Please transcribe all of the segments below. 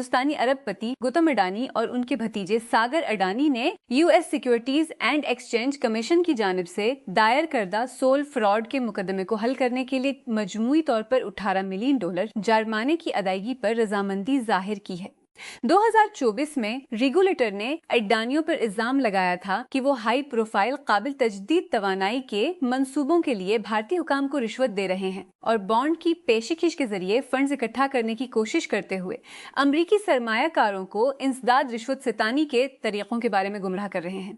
ہندوستانی ارب پتی گوتم اڈانی اور ان کے بھتیجے ساگر اڈانی نے US securities and exchange commission کی جانب سے دائر کردہ سول فراڈ کے مقدمے کو حل کرنے کے لیے مجموعی طور پر $18 ملین جرمانے کی ادائیگی پر رضامندی ظاہر کی ہے۔ 2024 میں ریگولیٹر نے اڈانیوں پر الزام لگایا تھا کہ وہ ہائی پروفائل قابل تجدید توانائی کے منصوبوں کے لیے بھارتی حکام کو رشوت دے رہے ہیں اور بانڈ کی پیشکش کے ذریعے فنڈز اکٹھا کرنے کی کوشش کرتے ہوئے امریکی سرمایہ کاروں کو انسداد رشوت ستانی کے طریقوں کے بارے میں گمراہ کر رہے ہیں۔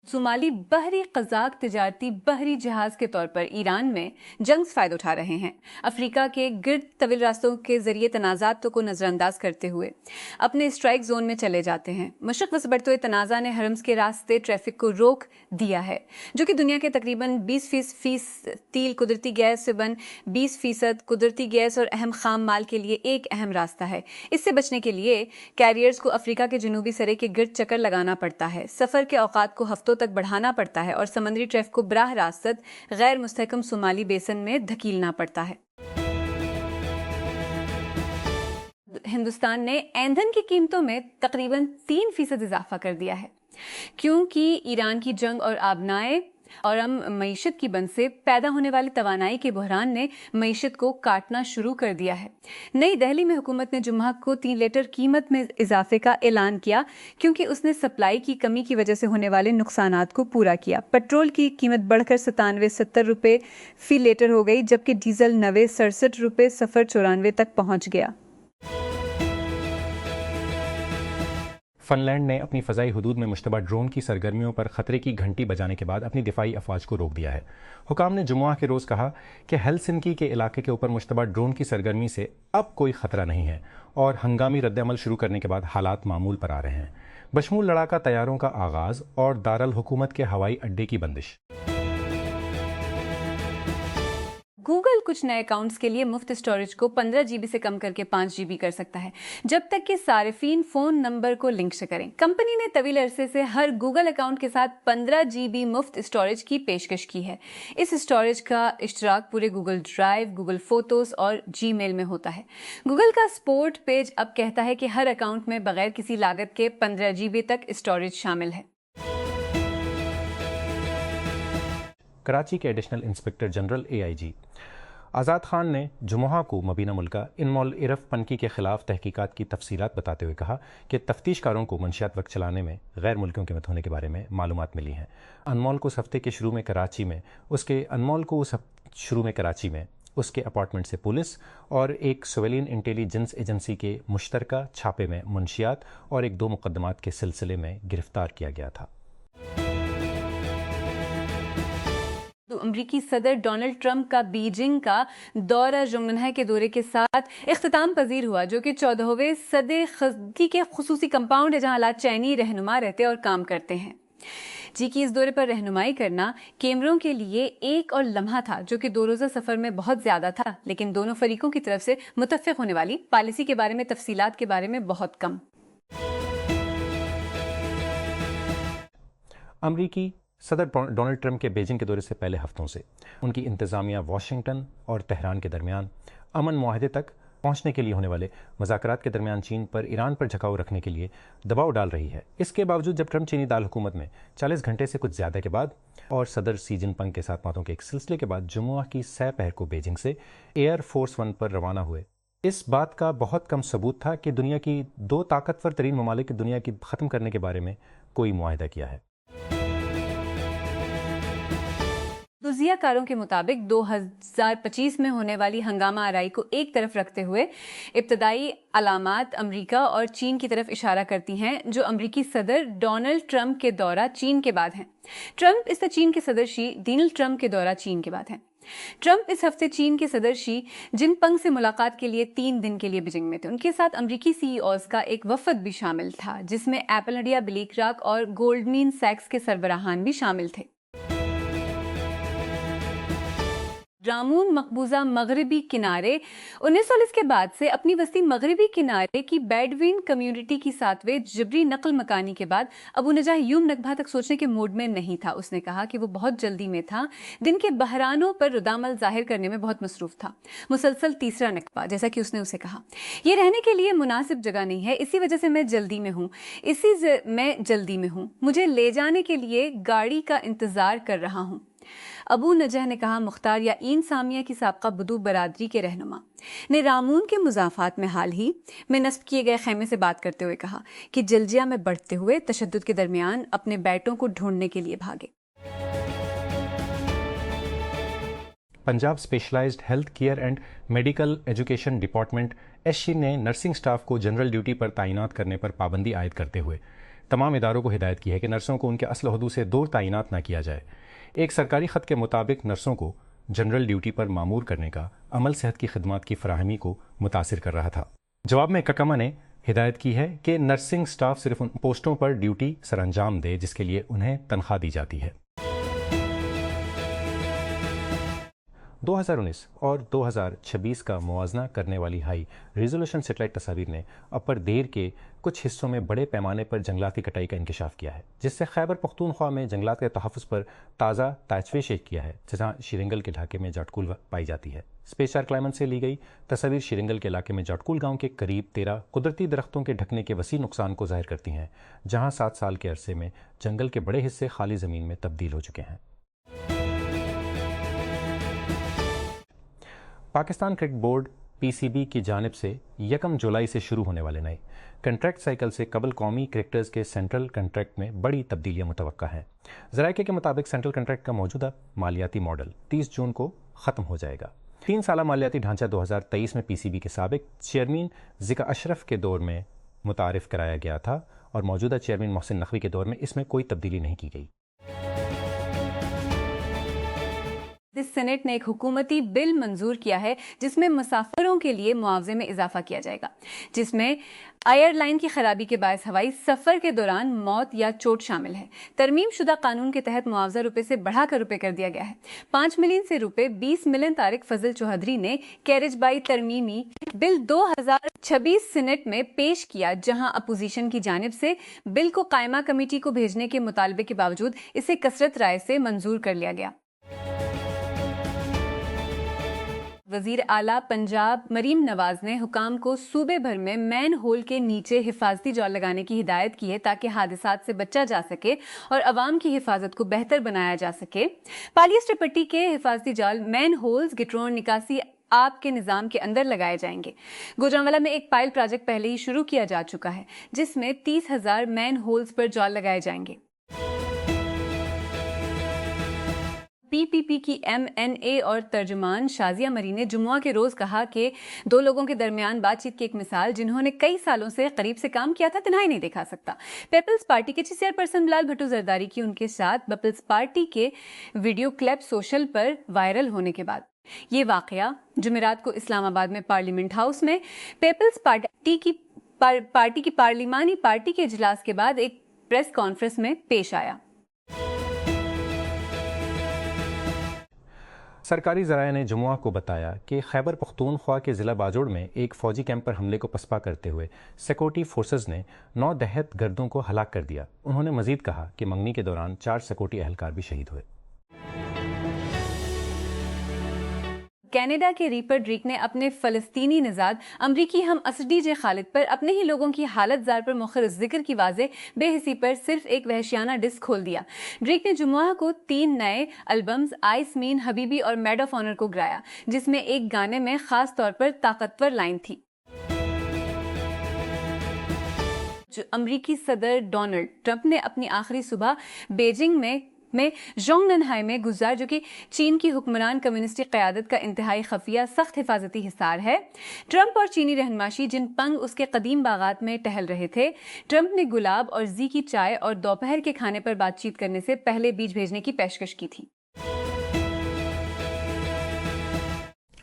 صومالی بحری قزاق تجارتی بحری جہاز کے طور پر ایران میں جنگ سے فائدہ اٹھا رہے ہیں۔ افریقہ کے گرد طویل راستوں کے ذریعے تنازعات کو نظر انداز کرتے ہوئے اپنے اسٹرائک زون میں چلے جاتے ہیں۔ مشرق وسط بڑھتے ہوئے تنازع نے ہرمز کے راستے ٹریفک کو روک دیا ہے، جو کہ دنیا کے تقریباً 20% تیل قدرتی گیس سے بن 20% قدرتی گیس اور اہم خام مال کے لیے ایک اہم راستہ ہے۔ اس سے بچنے کے لیے کیریئرز کو افریقہ کے جنوبی سرے کے گرد چکر لگانا پڑتا ہے، سفر کے اوقات کو ہفتوں تک بڑھانا پڑتا ہے اور سمندری ٹریفک کو براہ راست غیر مستحکم صومالی بیسن میں دھکیلنا پڑتا ہے۔ ہندوستان نے ایندھن کی قیمتوں میں تقریباً 3% اضافہ کر دیا ہے، کیونکہ ایران کی جنگ اور آبنائے اور معیشت کی بند سے پیدا ہونے والے توانائی کے بحران نے معیشت کو کاٹنا شروع کر دیا ہے۔ نئی دہلی میں حکومت نے جمعہ کو 3 لیٹر قیمت میں اضافے کا اعلان کیا کیونکہ اس نے سپلائی کی کمی کی وجہ سے ہونے والے نقصانات کو پورا کیا۔ پیٹرول کی قیمت بڑھ کر 97-70 روپے فی لیٹر ہو گئی، جبکہ ڈیزل 90-67 روپے 94 تک پہنچ گیا۔ فن لینڈ نے اپنی فضائی حدود میں مشتبہ ڈرون کی سرگرمیوں پر خطرے کی گھنٹی بجانے کے بعد اپنی دفاعی افواج کو روک دیا ہے۔ حکام نے جمعہ کے روز کہا کہ ہیلسنکی کے علاقے کے اوپر مشتبہ ڈرون کی سرگرمی سے اب کوئی خطرہ نہیں ہے اور ہنگامی رد عمل شروع کرنے کے بعد حالات معمول پر آ رہے ہیں، بشمول لڑاکا طیاروں کا آغاز اور دارالحکومت کے ہوائی اڈے کی بندش۔ گوگل کچھ نئے اکاؤنٹس کے لیے مفت اسٹوریج کو 15 GB سے کم کر کے 5 GB کر سکتا ہے، جب تک کہ صارفین فون نمبر کو لنک سے کریں۔ کمپنی نے طویل عرصے سے ہر گوگل اکاؤنٹ کے ساتھ 15 GB مفت اسٹوریج کی پیشکش کی ہے۔ اس اسٹوریج کا اشتراک پورے گوگل ڈرائیو، گوگل فوٹوز اور جی میل میں ہوتا ہے۔ گوگل کا سپورٹ پیج اب کہتا ہے کہ ہر اکاؤنٹ میں بغیر کسی لاگت کے 15 GB تک اسٹوریج شامل ہے۔ کراچی کے ایڈیشنل انسپکٹر جنرل AIG آزاد خان نے جمعہ کو مبینہ ملکہ انمول عرف پنکی کے خلاف تحقیقات کی تفصیلات بتاتے ہوئے کہا کہ تفتیش کاروں کو منشیات وقت چلانے میں غیر ملکیوں کے مت ہونے کے بارے میں معلومات ملی ہیں۔ انمول کو اس ہفتے کے شروع میں کراچی میں اس کے اپارٹمنٹ سے پولیس اور ایک سویلین انٹیلیجنس ایجنسی کے مشترکہ چھاپے میں منشیات اور 2 مقدمات کے سلسلے میں گرفتار کیا گیا تھا۔ امریکی صدر ڈونلڈ ٹرمپ کا بیجنگ کا دورہ جمنہ کے دورے کے ساتھ اختتام پذیر ہوا، جو کہ 14ویں صدی کے خصوصی کمپاؤنڈ ہے جہاں لاچینی رہنما رہتے اور کام کرتے ہیں۔ جی کی اس دورے پر رہنمائی کرنا کیمروں کے لیے ایک اور لمحہ تھا جو کہ 2 روزہ سفر میں بہت زیادہ تھا، لیکن دونوں فریقوں کی طرف سے متفق ہونے والی پالیسی کے بارے میں تفصیلات کے بارے میں بہت کم۔ امریکی صدر ڈونلڈ ٹرمپ کے بیجنگ کے دورے سے پہلے ہفتوں سے ان کی انتظامیہ واشنگٹن اور تہران کے درمیان امن معاہدے تک پہنچنے کے لیے ہونے والے مذاکرات کے درمیان چین پر ایران پر جھکاؤ رکھنے کے لیے دباؤ ڈال رہی ہے۔ اس کے باوجود جب ٹرمپ چینی دارالحکومت میں 40 گھنٹے سے کچھ زیادہ کے بعد اور صدر سی جن پنگ کے ساتھ باتوں کے ایک سلسلے کے بعد جمعہ کی سہ پہر کو بیجنگ سے ایئر فورس 1 پر روانہ ہوئے، اس بات کا بہت کم ثبوت تھا کہ دنیا کی 2 طاقتور ترین ممالک دنیا کی ختم کرنے کے بارے میں کوئی معاہدہ کیا ہے۔ تجزیہ کاروں کے مطابق 2025 میں ہونے والی ہنگامہ آرائی کو ایک طرف رکھتے ہوئے ابتدائی علامات امریکہ اور چین کی طرف اشارہ کرتی ہیں، جو امریکی صدر ڈونلڈ ٹرمپ کے دورہ چین کے بعد ہیں۔ ٹرمپ اس چین کے صدر شی ڈونلڈ ٹرمپ کے دورہ چین کے بعد ہیں۔ ٹرمپ اس ہفتے چین کے صدر شی جن پنگ سے ملاقات کے لیے 3 دن کے لیے بیجنگ میں تھے۔ ان کے ساتھ امریکی CEOs کا ایک وفد بھی شامل تھا، جس میں ایپل انڈیا، بلیک راک اور گولڈمین سیکس کے سربراہان بھی شامل تھے۔ رامون مقبوضہ مغربی کنارے 1919 کے بعد سے اپنی وسطی مغربی کنارے کی بیڈوین کمیونٹی کی ساتویں جبری نقل مکانی کے بعد ابو نجاح یوم نکبہ تک سوچنے کے موڈ میں نہیں تھا. اس نے کہا کہ وہ بہت جلدی میں تھا, دن کے بحرانوں پر ردعمل ظاہر کرنے میں بہت مصروف تھا. مسلسل تیسرا نکبہ, جیسا کہ اس نے اسے کہا, یہ رہنے کے لیے مناسب جگہ نہیں ہے, اسی وجہ سے میں جلدی میں ہوں, مجھے لے جانے کے لیے گاڑی کا انتظار کر رہا ہوں. ابو نجح نے کہا. مختار یعین سامیہ کی سابقہ بدو برادری کے رہنما نے رامون کے مضافات میں حال ہی میں نصب کیے گئے خیمے سے بات کرتے ہوئے کہا کہ جلجیا میں بڑھتے ہوئے تشدد کے درمیان اپنے بیٹوں کو ڈھونڈنے کے لیے بھاگے. Punjab specialized health care and medical education department SC نے نرسنگ سٹاف کو جنرل ڈیوٹی پر تعینات کرنے پر پابندی عائد کرتے ہوئے تمام اداروں کو ہدایت کی ہے کہ نرسوں کو ان کے اصل عہدوں سے دور تعینات نہ کیا جائے. ایک سرکاری خط کے مطابق نرسوں کو جنرل ڈیوٹی پر مامور کرنے کا عمل صحت کی خدمات کی فراہمی کو متاثر کر رہا تھا. جواب میں ککما نے ہدایت کی ہے کہ نرسنگ سٹاف صرف ان پوسٹوں پر ڈیوٹی سر انجام دے جس کے لیے انہیں تنخواہ دی جاتی ہے. 2019 اور 2026 کا موازنہ کرنے والی ہائی ریزولوشن سیٹلائٹ تصاویر نے اپر دیر کے کچھ حصوں میں بڑے پیمانے پر جنگلات کی کٹائی کا انکشاف کیا ہے, جس سے خیبر پختونخوا میں جنگلات کے تحفظ پر تازہ تجویز شیک کیا ہے, جہاں شیرنگل کے ڈھاکے میں جاٹکول پائی جاتی ہے. اسپیس 4 کلائمٹ سے لی گئی تصاویر شیرنگل کے علاقے میں جاٹکول گاؤں کے قریب 13 قدرتی درختوں کے ڈھکنے کے وسیع نقصان کو ظاہر کرتی ہیں, جہاں 7 سال کے عرصے میں جنگل کے بڑے حصے خالی زمین میں تبدیل ہو چکے ہیں. پاکستان کرکٹ بورڈ PCB کی جانب سے 1 جولائی سے شروع ہونے والے نئے کنٹریکٹ سائیکل سے قبل قومی کرکٹرز کے سینٹرل کنٹریکٹ میں بڑی تبدیلیاں متوقع ہیں. ذرائع کے مطابق سینٹرل کنٹریکٹ کا موجودہ مالیاتی ماڈل 30 جون کو ختم ہو جائے گا. 3 سالہ مالیاتی ڈھانچہ 2023 میں PCB کے سابق چیئرمین ذکا اشرف کے دور میں متعارف کرایا گیا تھا اور موجودہ چیئرمین محسن نقوی کے دور میں اس میں کوئی تبدیلی نہیں کی گئی. سینٹ نے ایک حکومتی بل منظور کیا ہے جس میں مسافروں کے لیے معاوضے میں اضافہ کیا جائے گا, جس میں ایئر لائن کی خرابی کے باعث ہوائی سفر کے دوران موت یا چوٹ شامل ہے. ترمیم شدہ قانون کے تحت معاوضہ روپے سے بڑھا کر روپے کر دیا گیا ہے. 5 ملین سے روپے 20 ملین. طارق فضل چوہدری نے کیریج بائی ترمیمی بل 2026 سینٹ میں پیش کیا, جہاں اپوزیشن کی جانب سے بل کو قائمہ کمیٹی کو بھیجنے کے مطالبے کے باوجود اسے کثرت رائے سے منظور کر لیا گیا. وزیر اعلیٰ پنجاب مریم نواز نے حکام کو صوبے بھر میں مین ہول کے نیچے حفاظتی جال لگانے کی ہدایت کی ہے تاکہ حادثات سے بچا جا سکے اور عوام کی حفاظت کو بہتر بنایا جا سکے. پالیسٹر پٹی کے حفاظتی جال مین ہولز گٹرون نکاسی آپ کے نظام کے اندر لگائے جائیں گے. گوجرانوالا میں ایک پائل پروجیکٹ پہلے ہی شروع کیا جا چکا ہے جس میں 30,000 مین ہولز پر جال لگائے جائیں گے. PPP کی MNA اور ترجمان شازیہ مری نے جمعہ کے روز کہا کہ 2 لوگوں کے درمیان بات چیت کی ایک مثال جنہوں نے کئی سالوں سے قریب سے کام کیا تھا تنہائی نہیں دکھا سکتا. پیپلز پارٹی کے چیئرپرسن بلال بھٹو زرداری کی ان کے ساتھ پیپلز پارٹی کے ویڈیو کلپ سوشل پر وائرل ہونے کے بعد یہ واقعہ جمعرات کو اسلام آباد میں پارلیمنٹ ہاؤس میں پیپلز پارٹی کی پارلیمانی پارٹی کے اجلاس کے بعد ایک پریس کانفرنس میں پیش آیا. سرکاری ذرائع نے جمعہ کو بتایا کہ خیبر پختونخوا کے ضلع باجوڑ میں ایک فوجی کیمپ پر حملے کو پسپا کرتے ہوئے سیکورٹی فورسز نے 9 دہشت گردوں کو ہلاک کر دیا. انہوں نے مزید کہا کہ منگنی کے دوران 4 سیکورٹی اہلکار بھی شہید ہوئے. کینیڈا کے ریپر ڈریک نے اپنے فلسطینی نژاد امریکی ہم اسڈی جے خالد پر اپنے ہی لوگوں کی حالت زار پر مؤخر ذکر کی واضح بے حسی پر صرف ایک وحشیانہ ڈسک کھول دیا. ڈریک نے جمعہ کو 3 نئے البمز آئس مین حبیبی اور میڈ آف آنر کو گرایا, جس میں ایک گانے میں خاص طور پر طاقتور لائن تھی. امریکی صدر ڈونلڈ ٹرمپ نے اپنی آخری صبح بیجنگ میں زونگننہائی میں گزار, جو کہ چین کی حکمران کمیونسٹی قیادت کا انتہائی خفیہ سخت حفاظتی حصار ہے. ٹرمپ اور چینی رہنماشی جن پنگ اس کے قدیم باغات میں ٹہل رہے تھے. ٹرمپ نے گلاب اور زی کی چائے اور دوپہر کے کھانے پر بات چیت کرنے سے پہلے بیج بھیجنے کی پیشکش کی تھی.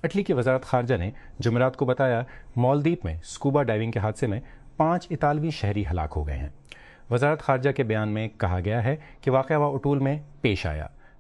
اٹلی کی وزارت خارجہ نے جمعرات کو بتایا مالدیپ میں اسکوبا ڈائیونگ کے حادثے میں 5 اطالوی شہری ہلاک ہو گئے ہیں. وزارت خارجہ کے بیان میں کہا گیا ہے کہ واقعہ اٹول میں پیش آیا.